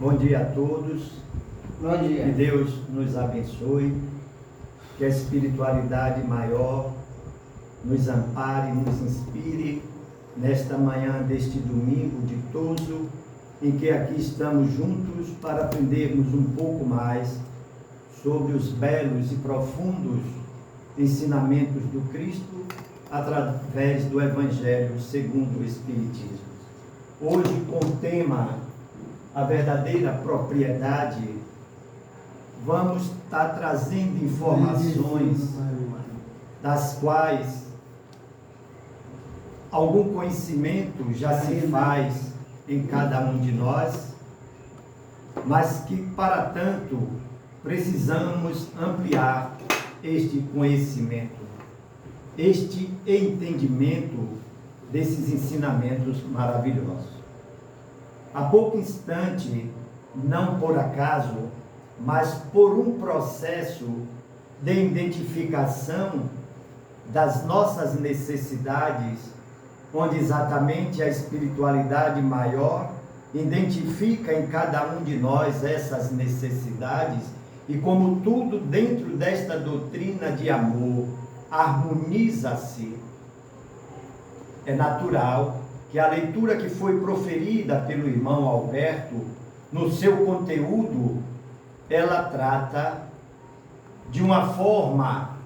Bom dia a todos. Bom dia. Que Deus nos abençoe, que a espiritualidade maior nos ampare, nos inspire nesta manhã deste domingo ditoso, em que aqui estamos juntos para aprendermos um pouco mais sobre os belos e profundos ensinamentos do Cristo através do Evangelho segundo o Espiritismo. Hoje, com o tema A Verdadeira Propriedade, vamos estar trazendo informações das quais algum conhecimento já se faz em cada um de nós, mas que, para tanto, precisamos ampliar este conhecimento, este entendimento desses ensinamentos maravilhosos. Há pouco instante, não por acaso, mas por um processo de identificação das nossas necessidades, onde exatamente a espiritualidade maior identifica em cada um de nós essas necessidades, e como tudo dentro desta doutrina de amor harmoniza-se, é natural que a leitura que foi proferida pelo irmão Alberto, no seu conteúdo, ela trata de uma forma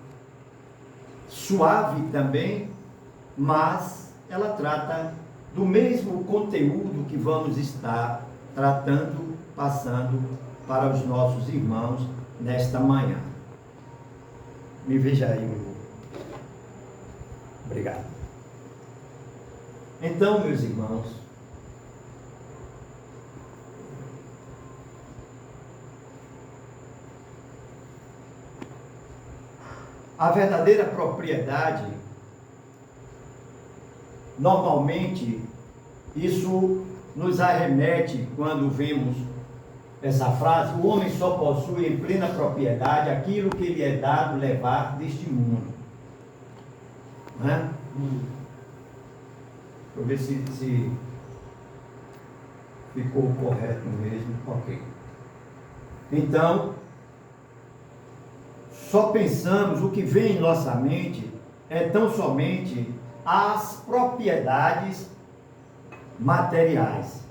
suave também, mas ela trata do mesmo conteúdo que vamos estar tratando, passando para os nossos irmãos nesta manhã. Me veja aí, meu irmão. Obrigado. Então, meus irmãos, a verdadeira propriedade, normalmente, isso nos arremete quando vemos essa frase: o homem só possui em plena propriedade aquilo que lhe é dado levar deste mundo. Não é? Deixa eu ver se ficou correto mesmo. Ok. Então, só pensamos, o que vem em nossa mente é tão somente as propriedades materiais.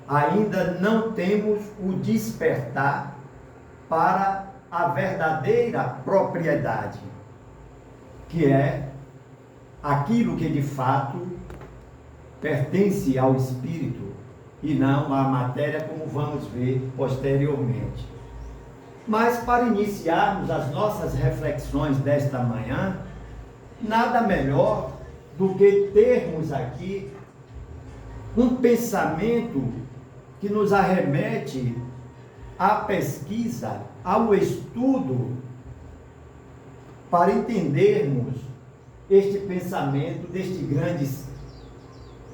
Ainda não temos o despertar para a verdadeira propriedade, que é aquilo que de fato pertence ao espírito e não à matéria, como vamos ver posteriormente. Mas para iniciarmos as nossas reflexões desta manhã, nada melhor do que termos aqui um pensamento que nos arremete à pesquisa, ao estudo, para entendermos este pensamento deste grande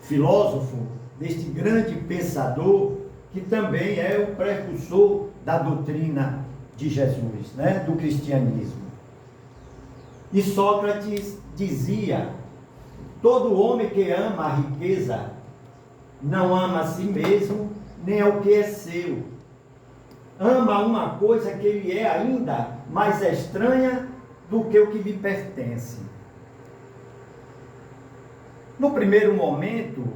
filósofo, deste grande pensador, que também é o precursor da doutrina de Jesus, né? Do cristianismo. E Sócrates dizia: todo homem que ama a riqueza não ama a si mesmo, nem ao que é seu. Ama uma coisa que lhe é ainda mais estranha do que o que lhe pertence. No primeiro momento,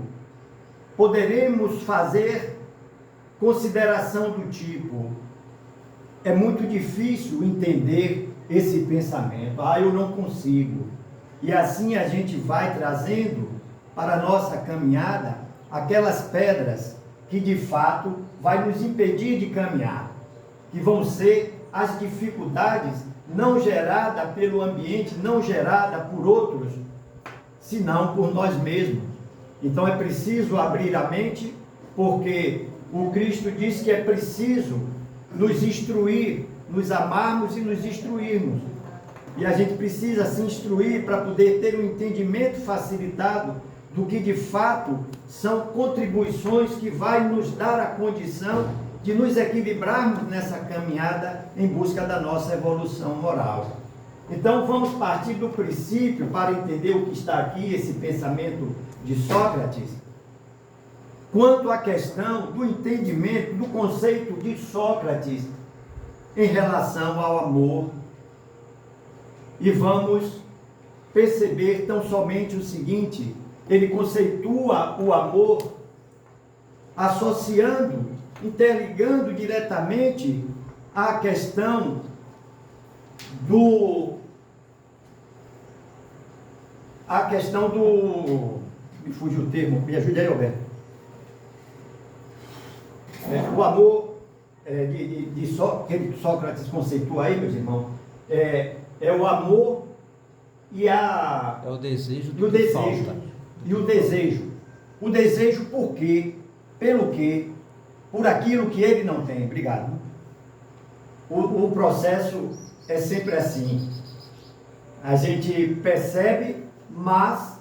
poderemos fazer consideração do tipo: é muito difícil entender esse pensamento, eu não consigo. E assim a gente vai trazendo para a nossa caminhada aquelas pedras que de fato vai nos impedir de caminhar, que vão ser as dificuldades não geradas pelo ambiente, não geradas por outros, senão por nós mesmos. Então é preciso abrir a mente, porque o Cristo diz que é preciso nos instruir, nos amarmos e nos instruirmos. E a gente precisa se instruir para poder ter um entendimento facilitado do que de fato são contribuições que vai nos dar a condição de nos equilibrarmos nessa caminhada em busca da nossa evolução moral. Então vamos partir do princípio para entender o que está aqui, esse pensamento de Sócrates, quanto à questão do entendimento do conceito de Sócrates em relação ao amor. E vamos perceber tão somente o seguinte: ele conceitua o amor associando, interligando diretamente a questão do me fugiu o termo, me ajude aí, Alberto. O amor que Sócrates conceitua aí, meus irmãos, é o amor e é o desejo do que falta. E o desejo. O desejo por quê? Pelo quê? Por aquilo que ele não tem. Obrigado. O processo é sempre assim. A gente percebe, mas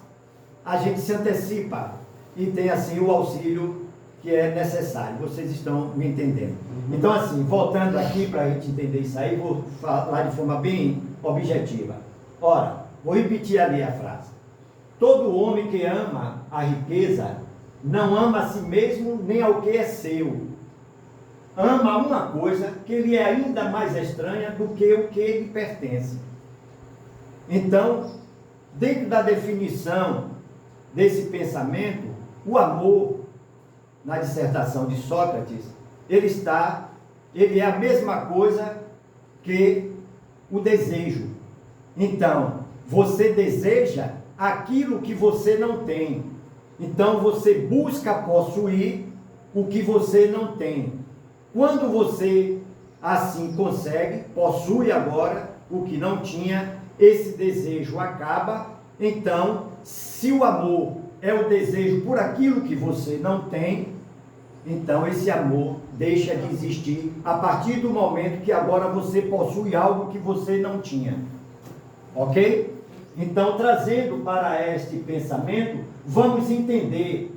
a gente se antecipa e tem assim o auxílio que é necessário. Vocês estão me entendendo? Então, assim, voltando aqui para a gente entender isso aí, vou falar de forma bem objetiva. Ora, vou repetir ali a frase. Todo homem que ama a riqueza não ama a si mesmo nem ao que é seu. Ama uma coisa que lhe é ainda mais estranha do que o que lhe pertence. Então, dentro da definição desse pensamento, o amor, na dissertação de Sócrates, ele é a mesma coisa que o desejo. Então, você deseja aquilo que você não tem. Então, você busca possuir o que você não tem. Quando você assim consegue, possui agora o que não tinha, esse desejo acaba. Então, se o amor é o desejo por aquilo que você não tem, então esse amor deixa de existir a partir do momento que agora você possui algo que você não tinha. Ok? Então, trazendo para este pensamento, vamos entender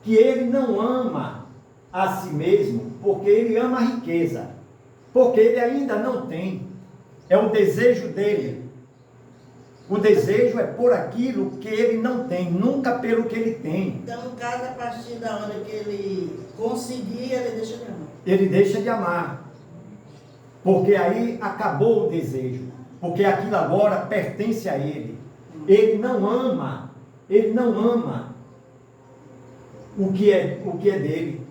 que ele não ama a si mesmo porque ele ama a riqueza, porque ele ainda não tem. É o desejo dele. O desejo é por aquilo que ele não tem, nunca pelo que ele tem. Então, no caso, a partir da hora que ele conseguir, ele deixa de amar. Ele deixa de amar. Porque aí acabou o desejo. Porque aquilo agora pertence a ele. Ele não ama o que é dele.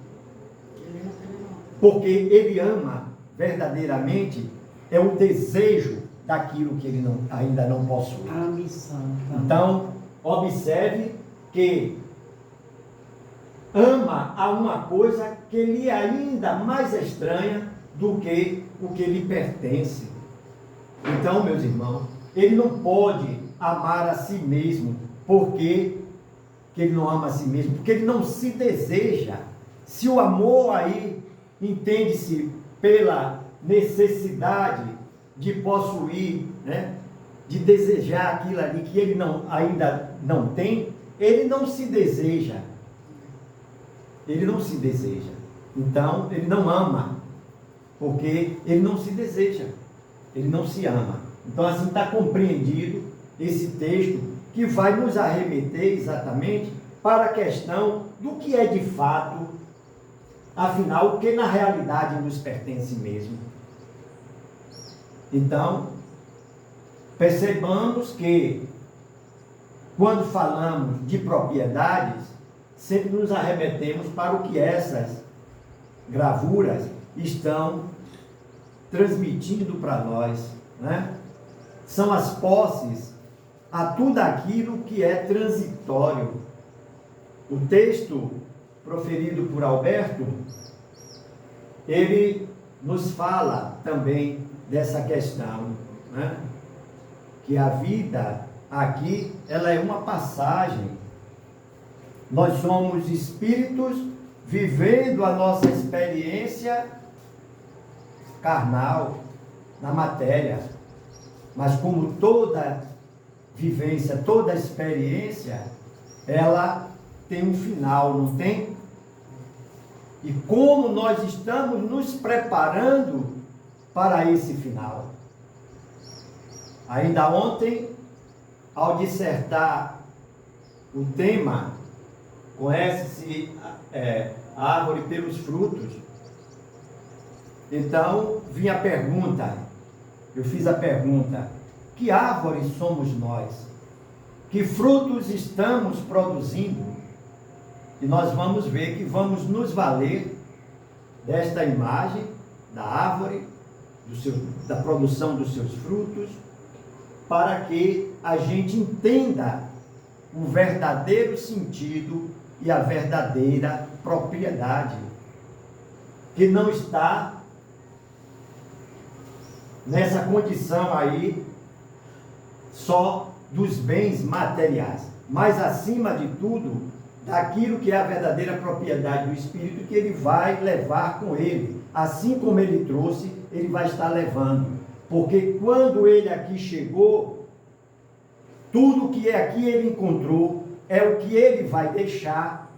Porque ele ama verdadeiramente é o desejo daquilo que ele ainda não possui. A missão. Então, observe que ama a uma coisa que lhe é ainda mais estranha do que o que lhe pertence. Então, meus irmãos, ele não pode amar a si mesmo, porque que ele não ama a si mesmo, porque ele não se deseja. Se o amor aí entende-se pela necessidade de possuir, né, de desejar aquilo ali que ele ainda não tem, ele não se deseja. Ele não se deseja. Então, ele não ama, porque ele não se deseja. Ele não se ama. Então, assim está compreendido esse texto que vai nos arremeter exatamente para a questão do que é de fato, afinal, o que na realidade nos pertence mesmo. Então, percebamos que, quando falamos de propriedades, sempre nos arremetemos para o que essas gravuras estão transmitindo para nós, né? São as posses a tudo aquilo que é transitório. O texto proferido por Alberto, ele nos fala também dessa questão, né? Que a vida aqui, ela é uma passagem. Nós somos espíritos vivendo a nossa experiência carnal, na matéria. Mas como toda vivência, toda experiência, ela tem um final, não tem? E como nós estamos nos preparando para esse final? Ainda ontem, ao dissertar o tema Conhece-se a árvore pelos frutos. Então, vinha a pergunta, eu fiz a pergunta: que árvore somos nós? Que frutos estamos produzindo? E nós vamos ver que vamos nos valer desta imagem da árvore, da produção dos seus frutos, para que a gente entenda o verdadeiro sentido e a verdadeira propriedade, que não está nessa condição aí só dos bens materiais, mas acima de tudo, daquilo que é a verdadeira propriedade do Espírito, que ele vai levar com ele. Assim como ele trouxe, ele vai estar levando. Porque quando ele aqui chegou, tudo que é aqui ele encontrou é o que ele vai deixar,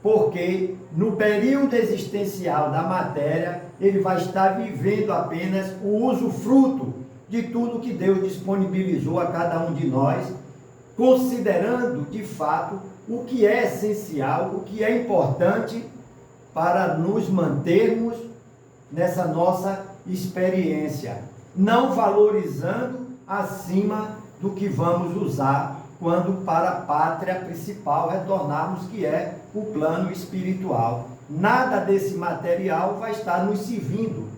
porque no período existencial da matéria, ele vai estar vivendo apenas o usufruto de tudo que Deus disponibilizou a cada um de nós, considerando de fato o que é essencial, o que é importante para nos mantermos nessa nossa experiência, não valorizando acima do que vamos usar quando para a pátria principal retornarmos, que é o plano espiritual. Nada desse material vai estar nos servindo.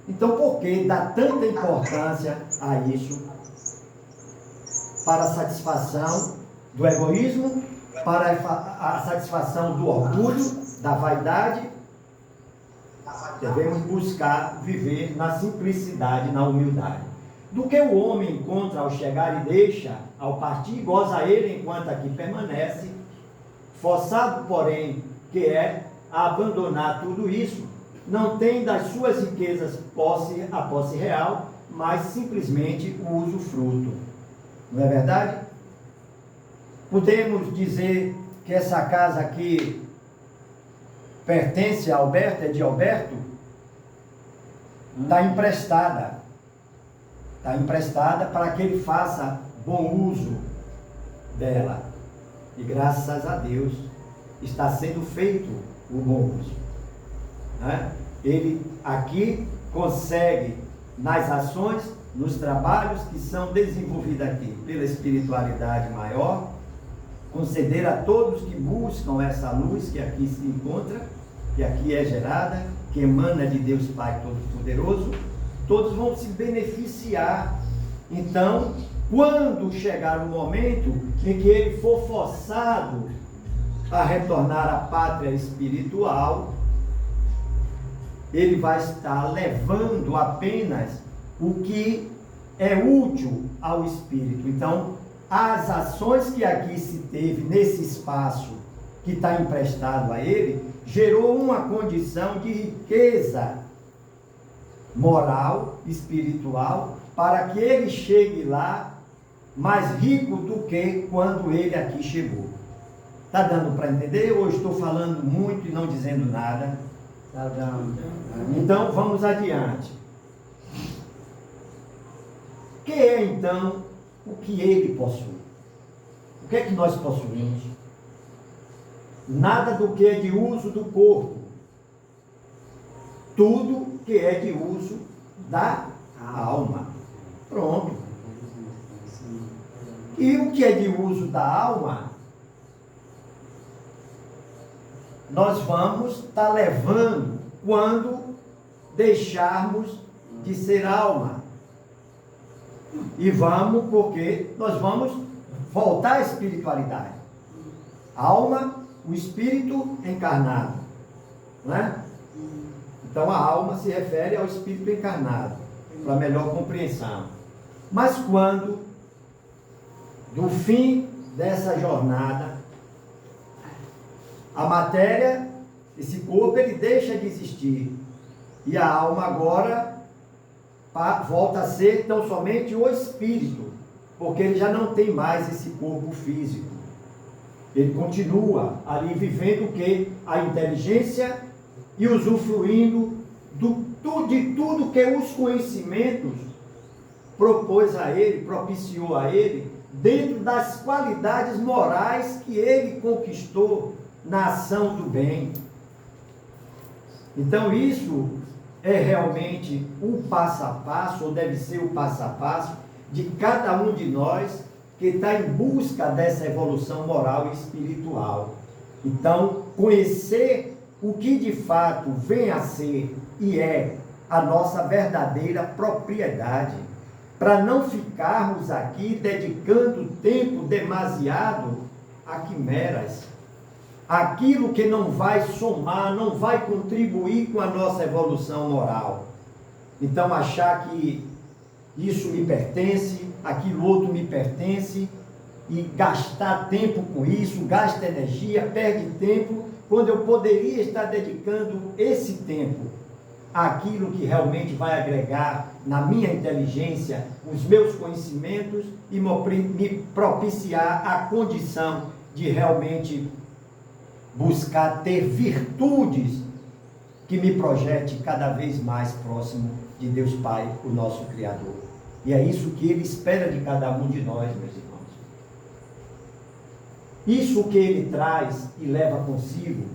Então, por que dá tanta importância a isso? Para a satisfação do egoísmo, para a satisfação do orgulho, da vaidade. Devemos buscar viver na simplicidade, na humildade. Do que o homem encontra ao chegar e deixa, ao partir, goza ele enquanto aqui permanece, forçado, porém, que é a abandonar tudo isso, não tem das suas riquezas a posse real, mas simplesmente o usufruto. Não é verdade? Podemos dizer que essa casa aqui pertence a Alberto, é de Alberto? Está emprestada. Está emprestada para que ele faça bom uso dela. E graças a Deus está sendo feito o bom uso. Né? Ele aqui consegue, nas ações, nos trabalhos que são desenvolvidos aqui pela espiritualidade maior, conceder a todos que buscam essa luz que aqui se encontra, que aqui é gerada, que emana de Deus Pai Todo-Poderoso, todos vão se beneficiar. Então, quando chegar o momento em que ele for forçado a retornar à pátria espiritual, ele vai estar levando apenas o que é útil ao espírito. Então, as ações que aqui se teve nesse espaço que está emprestado a ele, gerou uma condição de riqueza moral, espiritual, para que ele chegue lá mais rico do que quando ele aqui chegou. Está dando para entender? Ou estou falando muito e não dizendo nada? Está dando. Então, vamos adiante. O que é, então, o que ele possui? O que é que nós possuímos? Nada do que é de uso do corpo. Tudo que é de uso da alma. Pronto. E o que é de uso da alma, nós vamos estar levando quando deixarmos de ser alma. E vamos, porque nós vamos voltar à espiritualidade. Alma, o espírito encarnado. Não é? Então a alma se refere ao espírito encarnado, para melhor compreensão. Mas quando, do fim dessa jornada, a matéria, esse corpo, ele deixa de existir. E a alma agora volta a ser tão somente o espírito, porque ele já não tem mais esse corpo físico. Ele continua ali vivendo o quê? A inteligência e usufruindo de tudo que os conhecimentos propôs a ele, propiciou a ele, dentro das qualidades morais que ele conquistou na ação do bem. Então isso é realmente o passo a passo, ou deve ser o passo a passo, de cada um de nós que está em busca dessa evolução moral e espiritual. Então, conhecer o que de fato vem a ser e é a nossa verdadeira propriedade, para não ficarmos aqui dedicando tempo demasiado a quimeras, aquilo que não vai somar, não vai contribuir com a nossa evolução moral. Então, achar que isso me pertence, aquilo outro me pertence, e gastar tempo com isso, gasta energia, perde tempo, quando eu poderia estar dedicando esse tempo àquilo que realmente vai agregar na minha inteligência, os meus conhecimentos e me propiciar a condição de realmente buscar ter virtudes que me projete cada vez mais próximo de Deus Pai, o nosso Criador. E é isso que Ele espera de cada um de nós, meus irmãos. Isso que Ele traz e leva consigo,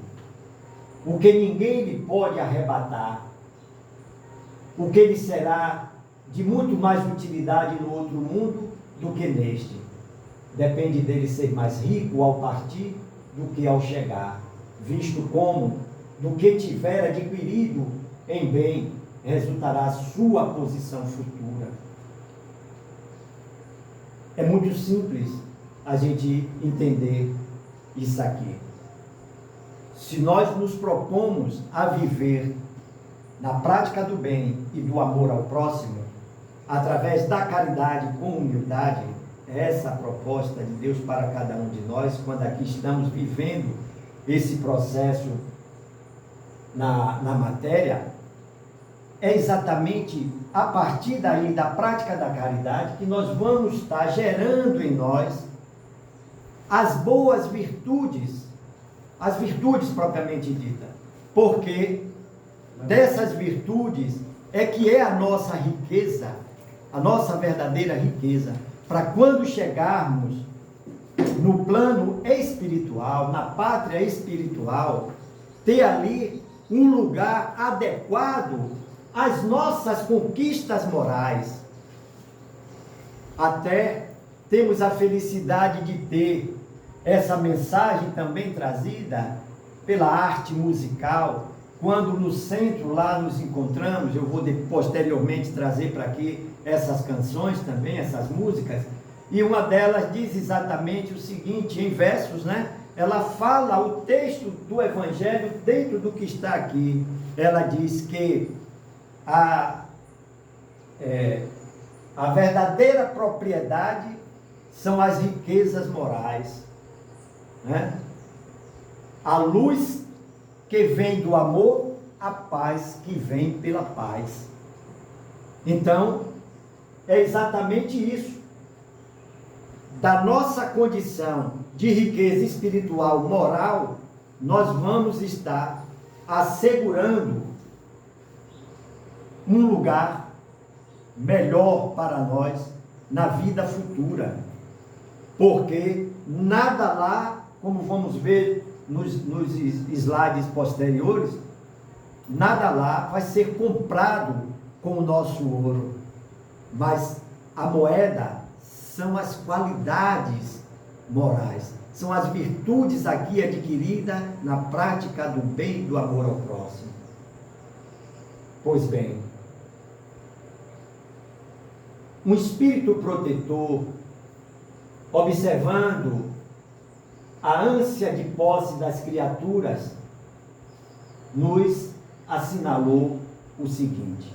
o que ninguém lhe pode arrebatar, o que lhe será de muito mais utilidade no outro mundo do que neste. Depende dele ser mais rico ao partir do que ao chegar, visto como do que tiver adquirido em bem resultará a sua posição futura. É muito simples a gente entender isso aqui. Se nós nos propomos a viver na prática do bem e do amor ao próximo, através da caridade com humildade, é essa a proposta de Deus para cada um de nós, quando aqui estamos vivendo esse processo na matéria, é exatamente a partir daí, da prática da caridade, que nós vamos estar gerando em nós as boas virtudes, as virtudes propriamente ditas, porque dessas virtudes é que é a nossa riqueza, a nossa verdadeira riqueza, para quando chegarmos no plano espiritual, na pátria espiritual, ter ali um lugar adequado às nossas conquistas morais. Até temos a felicidade de ter essa mensagem também trazida pela arte musical, quando no centro lá nos encontramos. Eu vou posteriormente trazer para aqui essas canções também, essas músicas, e uma delas diz exatamente o seguinte, em versos, né? Ela fala o texto do Evangelho dentro do que está aqui. Ela diz que a verdadeira propriedade são as riquezas morais, né? A luz que vem do amor, a paz que vem pela paz. Então, é exatamente isso. Da nossa condição de riqueza espiritual, moral, nós vamos estar assegurando um lugar melhor para nós na vida futura. Porque nada lá, como vamos ver nos slides posteriores, nada lá vai ser comprado com o nosso ouro, mas a moeda são as qualidades morais, são as virtudes aqui adquiridas na prática do bem e do amor ao próximo. Pois bem, um espírito protetor, observando a ânsia de posse das criaturas, nos assinalou o seguinte: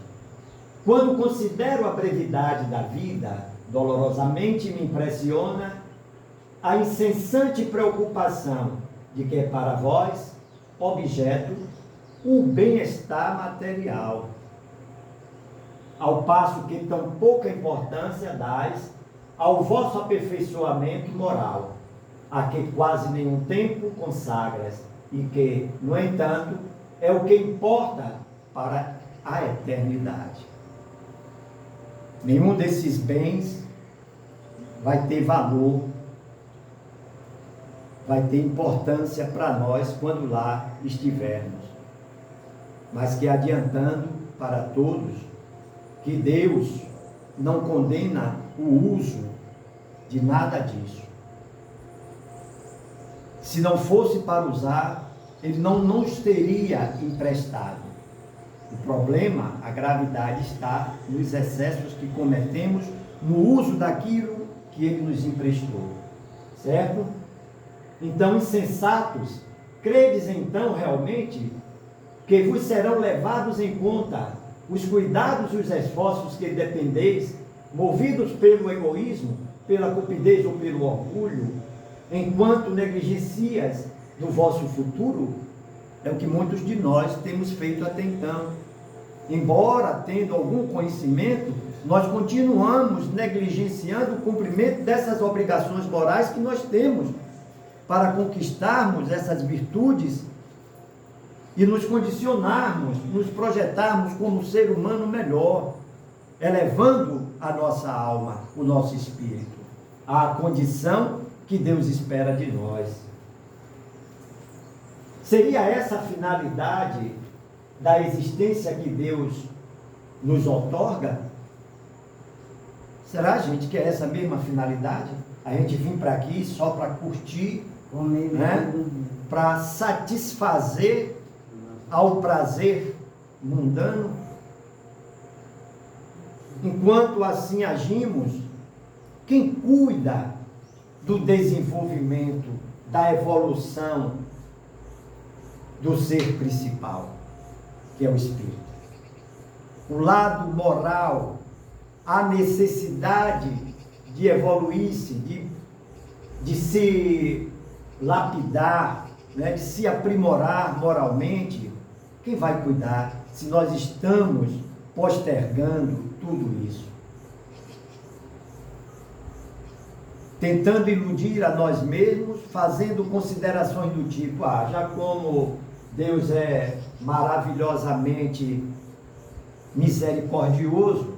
quando considero a brevidade da vida, dolorosamente me impressiona a incessante preocupação de que é para vós objeto o bem-estar material, ao passo que tão pouca importância dais ao vosso aperfeiçoamento moral, a que quase nenhum tempo consagras, e que, no entanto, é o que importa para a eternidade. Nenhum desses bens vai ter valor vai ter importância para nós quando lá estivermos. Mas que adiantando para todos que Deus não condena o uso de nada disso. Se não fosse para usar, ele não nos teria emprestado. O problema, a gravidade está nos excessos que cometemos no uso daquilo que ele nos emprestou. Certo? Então, insensatos, credes então realmente que vos serão levados em conta os cuidados e os esforços que dependeis, movidos pelo egoísmo, pela cupidez ou pelo orgulho, enquanto negligencias do vosso futuro? É o que muitos de nós temos feito até então. Embora tendo algum conhecimento, nós continuamos negligenciando o cumprimento dessas obrigações morais que nós temos para conquistarmos essas virtudes e nos condicionarmos, nos projetarmos como ser humano melhor, elevando a nossa alma, o nosso espírito, à condição que Deus espera de nós. Seria essa a finalidade da existência que Deus nos outorga? Será, gente, que é essa mesma finalidade? A gente vir para aqui só para curtir, né? Para satisfazer ao prazer mundano? Enquanto assim agimos, quem cuida do desenvolvimento, da evolução do ser principal, que é o espírito? O lado moral, a necessidade de evoluir-se, de se lapidar, né, de se aprimorar moralmente, quem vai cuidar se nós estamos postergando tudo isso? Tentando iludir a nós mesmos, fazendo considerações do tipo, já como Deus é maravilhosamente misericordioso,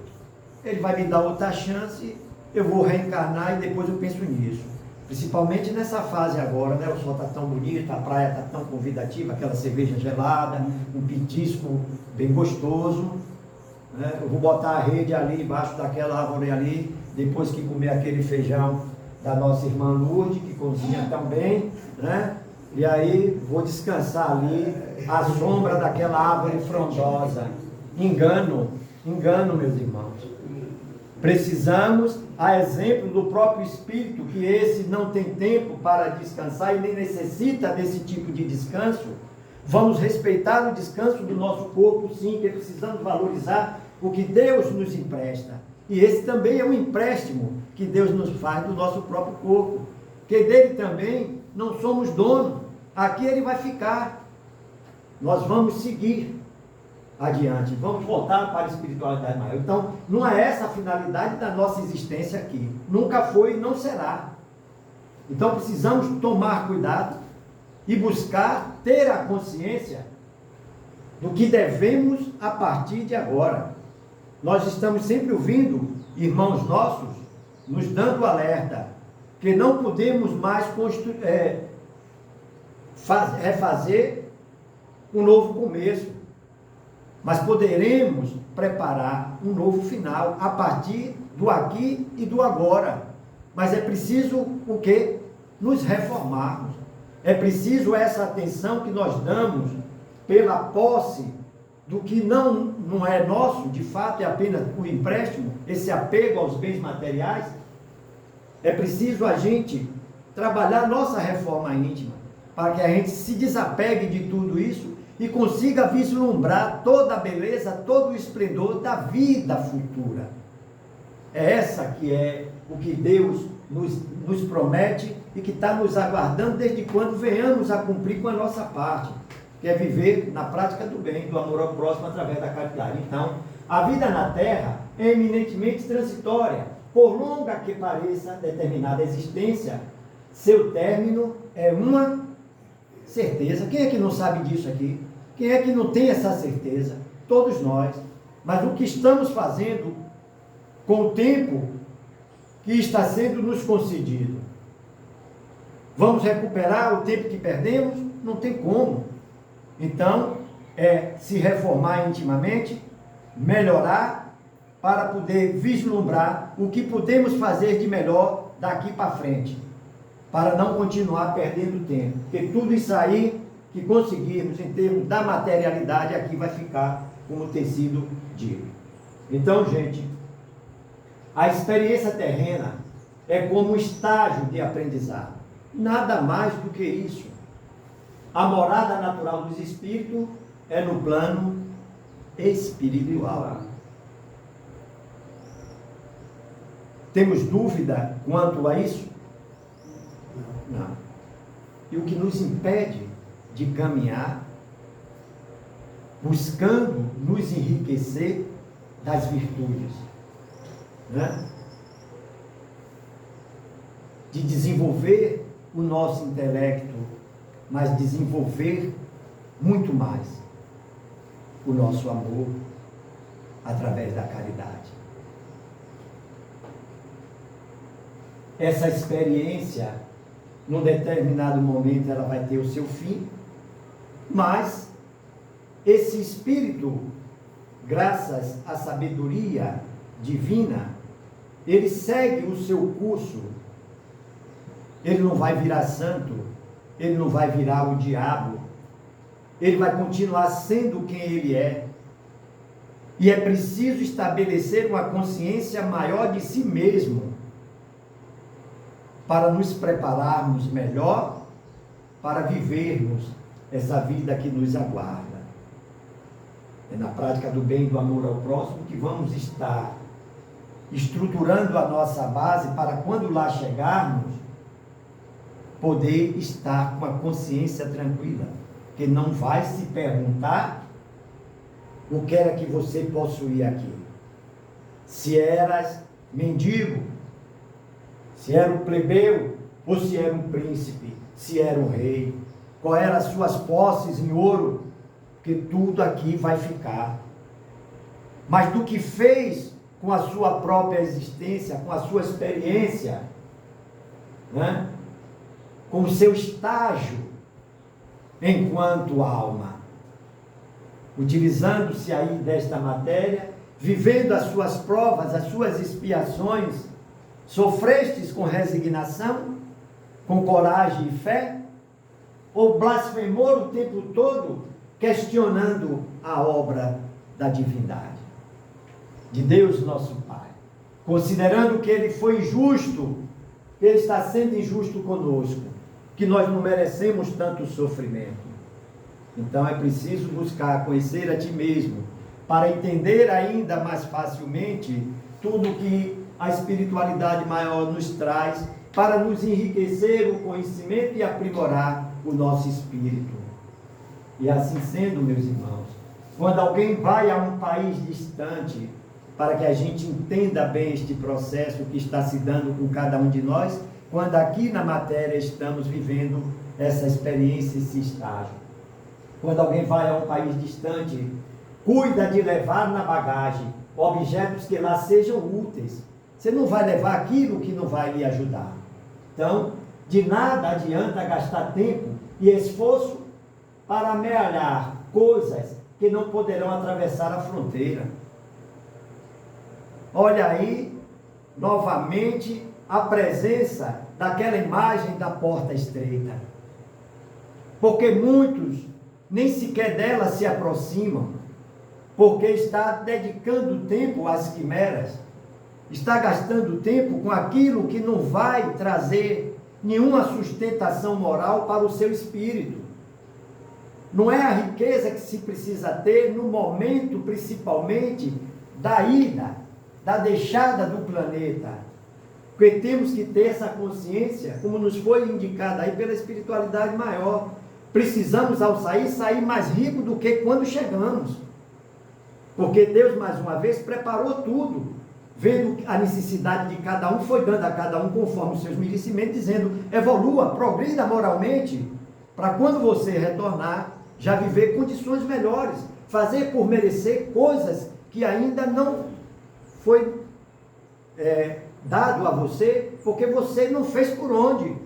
Ele vai me dar outra chance, eu vou reencarnar e depois eu penso nisso. Principalmente nessa fase agora, né? O sol está tão bonito, a praia está tão convidativa, aquela cerveja gelada, um petisco bem gostoso, né? Eu vou botar a rede ali embaixo daquela árvore ali, depois que comer aquele feijão da nossa irmã Lourdes, que cozinha tão bem, né? E aí vou descansar ali à sombra daquela árvore frondosa. Engano, meus irmãos. Precisamos, a exemplo do próprio Espírito, que esse não tem tempo para descansar e nem necessita desse tipo de descanso, vamos respeitar o descanso do nosso corpo, sim, que precisamos valorizar o que Deus nos empresta. E esse também é um empréstimo que Deus nos faz do nosso próprio corpo, que dele também não somos donos. Aqui ele vai ficar. Nós vamos seguir adiante, vamos voltar para a espiritualidade maior. Então, não é essa a finalidade da nossa existência aqui. Nunca foi e não será. Então, precisamos tomar cuidado e buscar ter a consciência do que devemos a partir de agora. Nós estamos sempre ouvindo irmãos nossos nos dando alerta que não podemos mais refazer um novo começo, mas poderemos preparar um novo final a partir do aqui e do agora. Mas é preciso o quê? Nos reformarmos. É preciso essa atenção que nós damos pela posse do que não é nosso, de fato é apenas o empréstimo, esse apego aos bens materiais. É preciso a gente trabalhar nossa reforma íntima, para que a gente se desapegue de tudo isso e consiga vislumbrar toda a beleza, todo o esplendor da vida futura. É essa que é o que Deus nos promete e que está nos aguardando desde quando venhamos a cumprir com a nossa parte, que é viver na prática do bem, do amor ao próximo através da caridade. Então, a vida na Terra é eminentemente transitória. Por longa que pareça determinada existência, seu término é uma certeza. Quem é que não sabe disso aqui? Quem é que não tem essa certeza? Todos nós. Mas o que estamos fazendo com o tempo que está sendo nos concedido? Vamos recuperar o tempo que perdemos? Não tem como. Então, é se reformar intimamente, melhorar, para poder vislumbrar o que podemos fazer de melhor daqui para frente, para não continuar perdendo tempo. Porque tudo isso aí que conseguirmos em termos da materialidade aqui vai ficar como tem sido dito. Então, gente, a experiência terrena é como um estágio de aprendizado. Nada mais do que isso. A morada natural dos espíritos é no plano espiritual. Temos dúvida quanto a isso? Não. E o que nos impede de caminhar, buscando nos enriquecer das virtudes, né? De desenvolver o nosso intelecto, mas desenvolver muito mais o nosso amor através da caridade. Essa experiência, num determinado momento, ela vai ter o seu fim, mas esse espírito, graças à sabedoria divina, ele segue o seu curso. Ele não vai virar santo, ele não vai virar o diabo, ele vai continuar sendo quem ele é. E é preciso estabelecer uma consciência maior de si mesmo, para nos prepararmos melhor para vivermos essa vida que nos aguarda. É na prática do bem e do amor ao próximo que vamos estar estruturando a nossa base para, quando lá chegarmos, poder estar com a consciência tranquila, que não vai se perguntar o que era que você possuía aqui. Se eras mendigo, se era um plebeu, ou se era um príncipe, se era um rei, qual eram as suas posses em ouro, porque tudo aqui vai ficar. Mas do que fez com a sua própria existência, com a sua experiência, né? Com o seu estágio enquanto alma, utilizando-se aí desta matéria, vivendo as suas provas, as suas expiações, sofrestes com resignação, com coragem e fé, ou blasfemou o tempo todo, questionando a obra da divindade, de Deus nosso Pai, considerando que Ele foi injusto, que Ele está sendo injusto conosco, que nós não merecemos tanto sofrimento. Então é preciso buscar conhecer a ti mesmo, para entender ainda mais facilmente tudo que a espiritualidade maior nos traz, para nos enriquecer o conhecimento e aprimorar o nosso espírito. E assim sendo, meus irmãos, quando alguém vai a um país distante, para que a gente entenda bem este processo que está se dando com cada um de nós, quando aqui na matéria estamos vivendo essa experiência, esse estágio. Quando alguém vai a um país distante, cuida de levar na bagagem objetos que lá sejam úteis. Você não vai levar aquilo que não vai lhe ajudar. Então, de nada adianta gastar tempo e esforço para amealhar coisas que não poderão atravessar a fronteira. Olha aí, novamente, a presença daquela imagem da porta estreita. Porque muitos nem sequer dela se aproximam, porque está dedicando tempo às quimeras, está gastando tempo com aquilo que não vai trazer nenhuma sustentação moral para o seu espírito. Não é a riqueza que se precisa ter no momento, principalmente, da ida, da deixada do planeta. Porque temos que ter essa consciência, como nos foi indicado aí pela espiritualidade maior. Precisamos, ao sair mais rico do que quando chegamos. Porque Deus, mais uma vez, preparou tudo. Vendo a necessidade de cada um, foi dando a cada um conforme os seus merecimentos, dizendo, evolua, progrida moralmente, para quando você retornar, já viver condições melhores, fazer por merecer coisas que ainda não foi dado a você, porque você não fez por onde.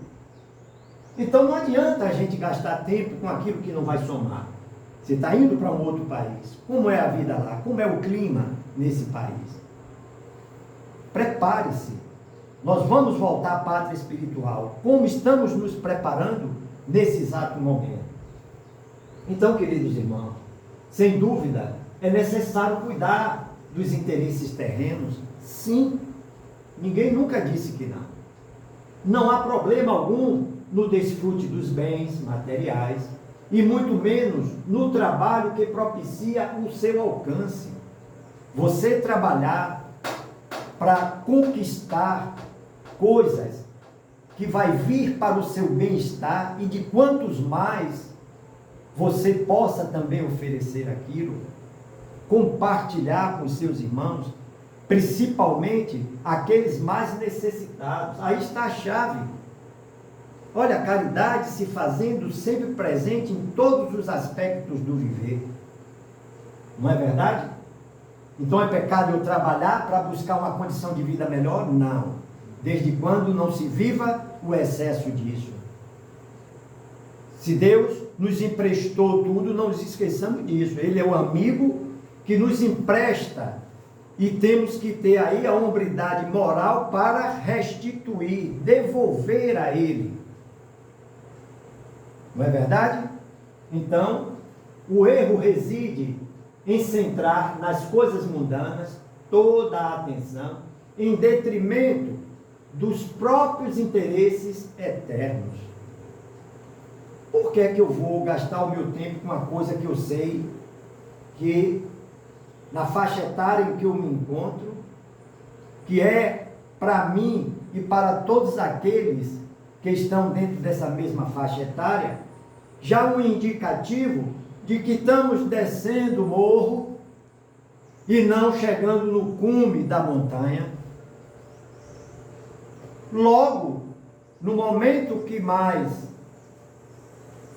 Então não adianta a gente gastar tempo com aquilo que não vai somar. Você está indo para um outro país. Como é a vida lá? Como é o clima nesse país? Prepare-se. Nós vamos voltar à pátria espiritual. Como estamos nos preparando nesse exato momento? Então, queridos irmãos, sem dúvida, é necessário cuidar dos interesses terrenos. Sim, ninguém nunca disse que não. Não há problema algum no desfrute dos bens materiais e muito menos no trabalho que propicia o seu alcance. Você trabalhar para conquistar coisas que vai vir para o seu bem-estar e de quantos mais você possa também oferecer aquilo, compartilhar com seus irmãos, principalmente aqueles mais necessitados. Aí está a chave. Olha, a caridade se fazendo sempre presente em todos os aspectos do viver. Não é verdade? Então é pecado eu trabalhar para buscar uma condição de vida melhor? Não. Desde quando não se viva o excesso disso. Se Deus nos emprestou tudo, não nos esqueçamos disso. Ele é o amigo que nos empresta e temos que ter aí a hombridade moral para restituir, devolver a Ele. Não é verdade? Então, o erro reside em centrar nas coisas mundanas toda a atenção, em detrimento dos próprios interesses eternos. Por que é que eu vou gastar o meu tempo com uma coisa que eu sei que, na faixa etária em que eu me encontro, que é para mim e para todos aqueles que estão dentro dessa mesma faixa etária, já um indicativo de que estamos descendo o morro e não chegando no cume da montanha? Logo, no momento que mais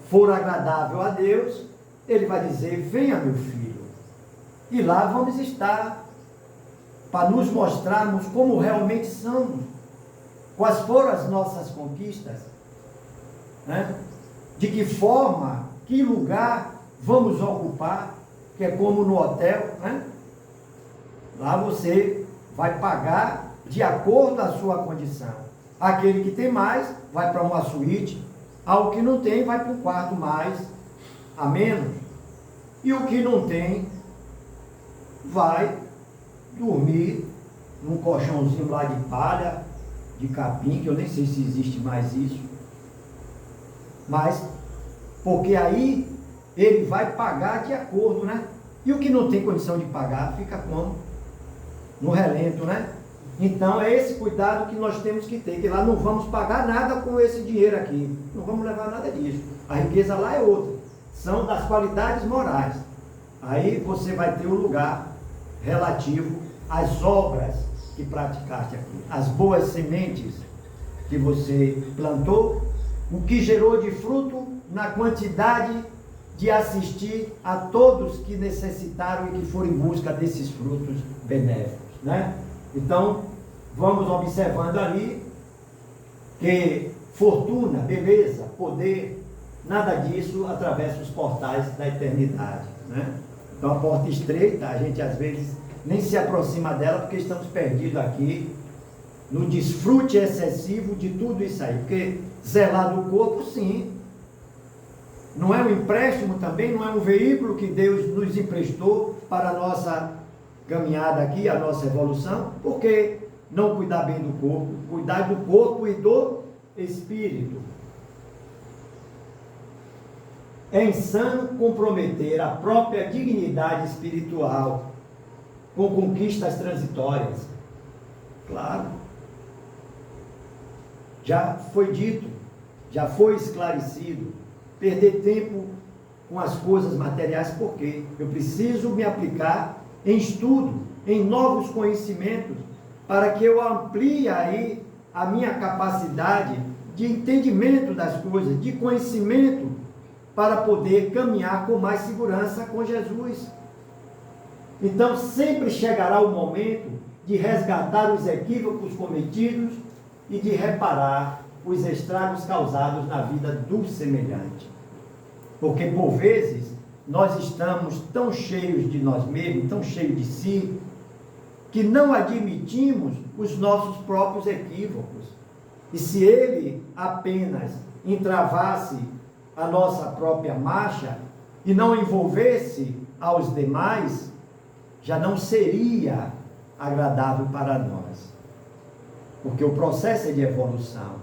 for agradável a Deus, Ele vai dizer: venha, meu filho. E lá vamos estar, para nos mostrarmos como realmente somos, quais foram as nossas conquistas, né? De que forma, que lugar vamos ocupar, que é como no hotel, né? Lá você vai pagar de acordo com a sua condição. Aquele que tem mais, vai para uma suíte. Ao que não tem, vai para um quarto mais, a menos. E o que não tem, vai dormir num colchãozinho lá de palha, de capim, que eu nem sei se existe mais isso. Mas, porque aí ele vai pagar de acordo, né? E o que não tem condição de pagar, fica como? No relento, né? Então é esse cuidado que nós temos que ter, que lá não vamos pagar nada com esse dinheiro aqui, não vamos levar nada disso. A riqueza lá é outra, são das qualidades morais. Aí você vai ter um lugar relativo às obras que praticaste aqui, as boas sementes que você plantou, o que gerou de fruto na quantidade de assistir a todos que necessitaram e que foram em busca desses frutos benéficos, né? Então, vamos observando ali que fortuna, beleza, poder, nada disso atravessa os portais da eternidade, né? Então, a porta estreita, a gente às vezes nem se aproxima dela porque estamos perdidos aqui no desfrute excessivo de tudo isso aí. Porque zelar do corpo, sim, não é um empréstimo também, não é um veículo que Deus nos emprestou para a nossa caminhada aqui, a nossa evolução. Por que não cuidar bem do corpo? Cuidar do corpo e do espírito. É insano comprometer a própria dignidade espiritual com conquistas transitórias. Claro. Já foi dito, já foi esclarecido. Perder tempo com as coisas materiais, por quê? Eu preciso me aplicar em estudo, em novos conhecimentos, para que eu amplie aí a minha capacidade de entendimento das coisas, de conhecimento, para poder caminhar com mais segurança com Jesus. Então sempre chegará o momento de resgatar os equívocos cometidos e de reparar os estragos causados na vida do semelhante. Porque, por vezes, nós estamos tão cheios de nós mesmos, tão cheios de si, que não admitimos os nossos próprios equívocos. E se ele apenas entravasse a nossa própria marcha e não envolvesse aos demais, já não seria agradável para nós. Porque o processo é de evolução.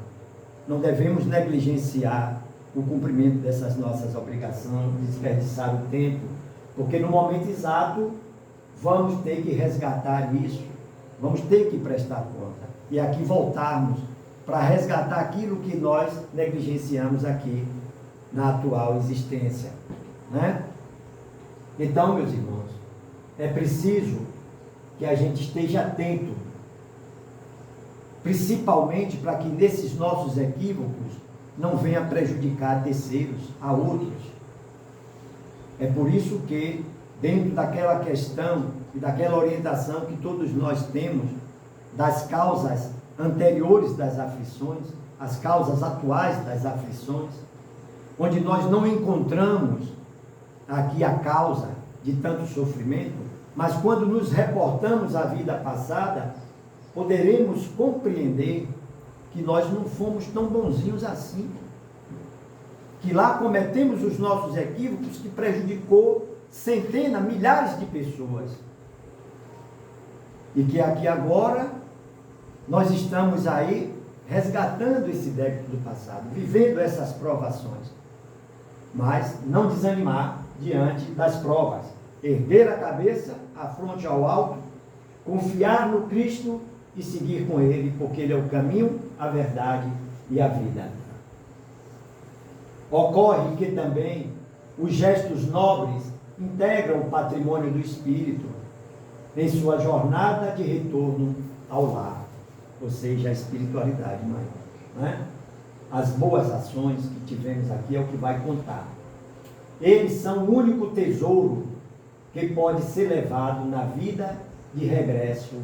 Não devemos negligenciar o cumprimento dessas nossas obrigações, desperdiçar o tempo, porque no momento exato vamos ter que resgatar isso, vamos ter que prestar conta. E aqui voltarmos para resgatar aquilo que nós negligenciamos aqui na atual existência, né? Então, meus irmãos, é preciso que a gente esteja atento, principalmente para que nesses nossos equívocos não venha prejudicar terceiros, a outros. É por isso que, dentro daquela questão e daquela orientação que todos nós temos, das causas anteriores das aflições, as causas atuais das aflições, onde nós não encontramos aqui a causa de tanto sofrimento, mas quando nos reportamos à vida passada, poderemos compreender que nós não fomos tão bonzinhos assim, que lá cometemos os nossos equívocos que prejudicou centenas, milhares de pessoas, e que aqui agora nós estamos aí resgatando esse débito do passado, vivendo essas provações, mas não desanimar diante das provas, erguer a cabeça, a fronte ao alto, confiar no Cristo e seguir com Ele, porque Ele é o caminho, a verdade e a vida. Ocorre que também os gestos nobres integram o patrimônio do Espírito em sua jornada de retorno ao lar, ou seja, a espiritualidade maior, né? As boas ações que tivemos aqui é o que vai contar. Eles são o único tesouro que pode ser levado na vida de regresso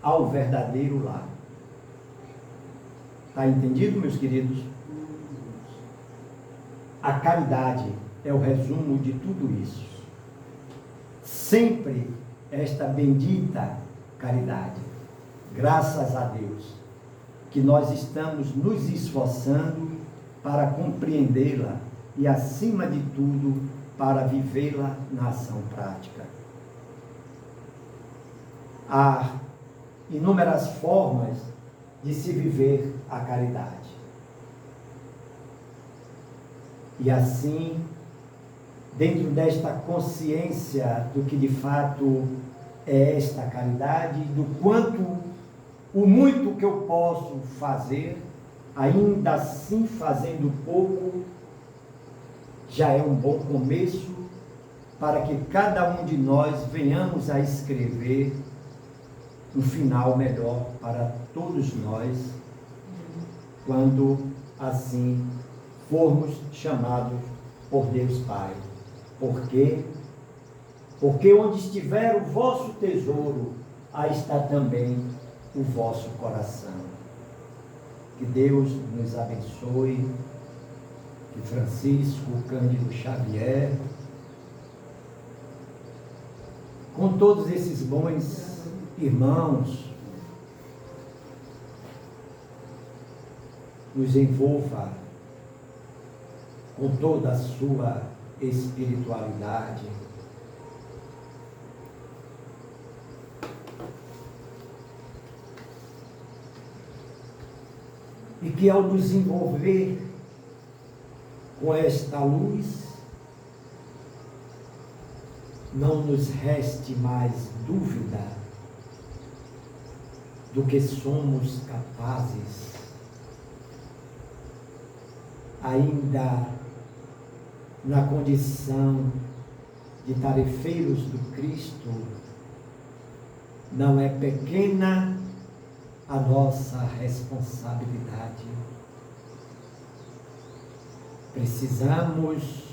ao verdadeiro lar. Está entendido, meus queridos? A caridade é o resumo de tudo isso. Sempre esta bendita caridade, graças a Deus, que nós estamos nos esforçando para compreendê-la e, acima de tudo, para vivê-la na ação prática. Há inúmeras formas de se viver a caridade. E assim, dentro desta consciência do que de fato é esta caridade, do quanto, o muito que eu posso fazer, ainda assim fazendo pouco, já é um bom começo para que cada um de nós venhamos a escrever um final melhor para todos nós, quando assim formos chamados por Deus Pai. Por quê? Porque onde estiver o vosso tesouro, aí está também o vosso coração. Que Deus nos abençoe, que Francisco Cândido Xavier, com todos esses bons irmãos, nos envolva com toda a sua espiritualidade, e que ao nos envolver com esta luz, não nos reste mais dúvida do que somos capazes, ainda na condição de tarefeiros do Cristo. Não é pequena a nossa responsabilidade. Precisamos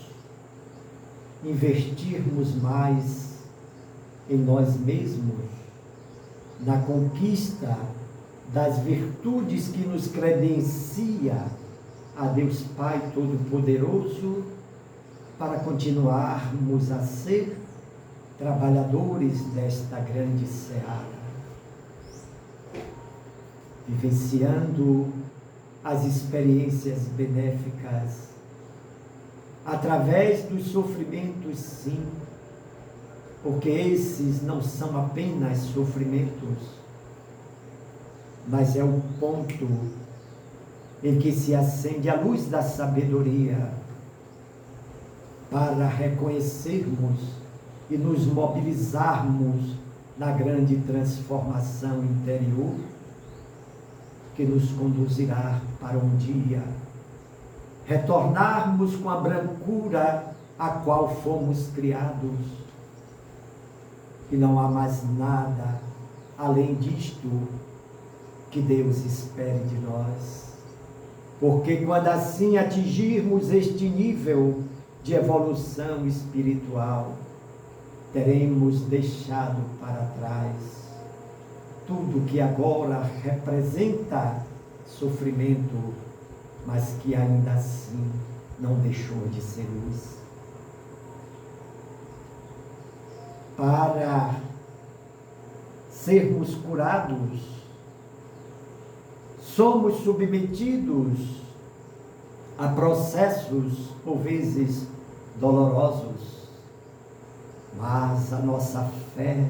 investirmos mais em nós mesmos, na conquista das virtudes que nos credencia a Deus Pai Todo-Poderoso, para continuarmos a ser trabalhadores desta grande seara, vivenciando as experiências benéficas através dos sofrimentos, sim, porque esses não são apenas sofrimentos, mas é o ponto em que se acende a luz da sabedoria para reconhecermos e nos mobilizarmos na grande transformação interior que nos conduzirá para um dia retornarmos com a brancura a qual fomos criados. E não há mais nada além disto que Deus espere de nós. Porque quando assim atingirmos este nível de evolução espiritual, teremos deixado para trás tudo que agora representa sofrimento, mas que ainda assim não deixou de ser luz. Para sermos curados, somos submetidos a processos, por vezes, dolorosos, mas a nossa fé,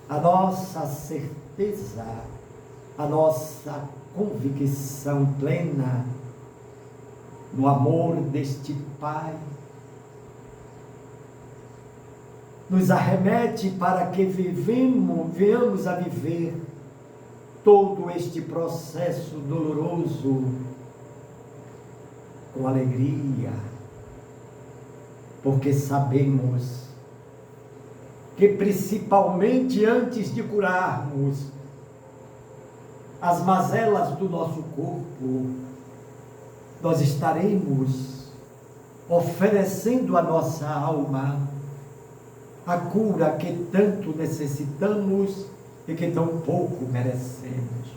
a nossa certeza, a nossa convicção plena no amor deste Pai nos arremete para que venhamos a viver todo este processo doloroso com alegria, porque sabemos que principalmente antes de curarmos as mazelas do nosso corpo, nós estaremos oferecendo à nossa alma a cura que tanto necessitamos e que tão pouco merecemos.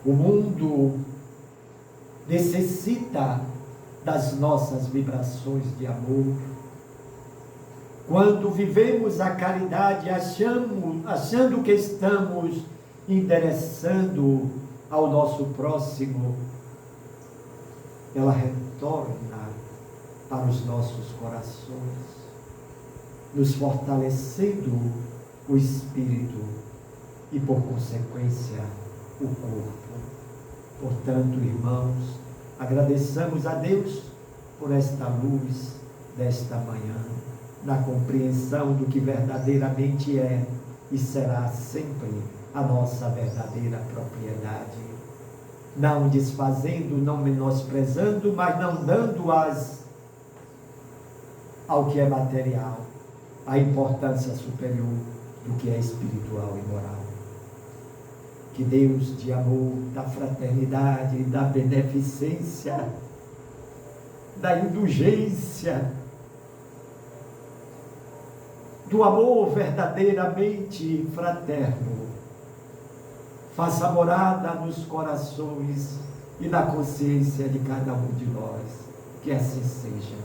O mundo necessita das nossas vibrações de amor. Quando vivemos a caridade achando que estamos endereçando ao nosso próximo, ela retorna para os nossos corações, nos fortalecendo o espírito e, por consequência, o corpo. Portanto, irmãos, agradeçamos a Deus por esta luz desta manhã, na compreensão do que verdadeiramente é e será sempre a nossa verdadeira propriedade. Não desfazendo, não menosprezando, mas não dando ao que é material a importância superior do que é espiritual e moral. Que Deus de amor, da fraternidade, da beneficência, da indulgência, do amor verdadeiramente fraterno, faça morada nos corações e na consciência de cada um de nós. Que assim seja.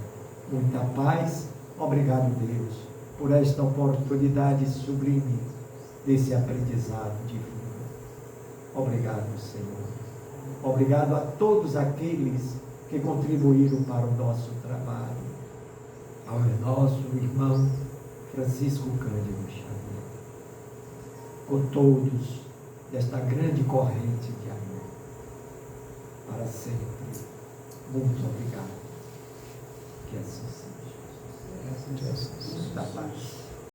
Muita paz. Obrigado, Deus, por esta oportunidade sublime desse aprendizado divino. Obrigado, Senhor. Obrigado a todos aqueles que contribuíram para o nosso trabalho. Ao nosso irmão Francisco Cândido Xavier. Com todos desta grande corrente de amor. Para sempre. Muito obrigado. Que assim seja. Muita paz.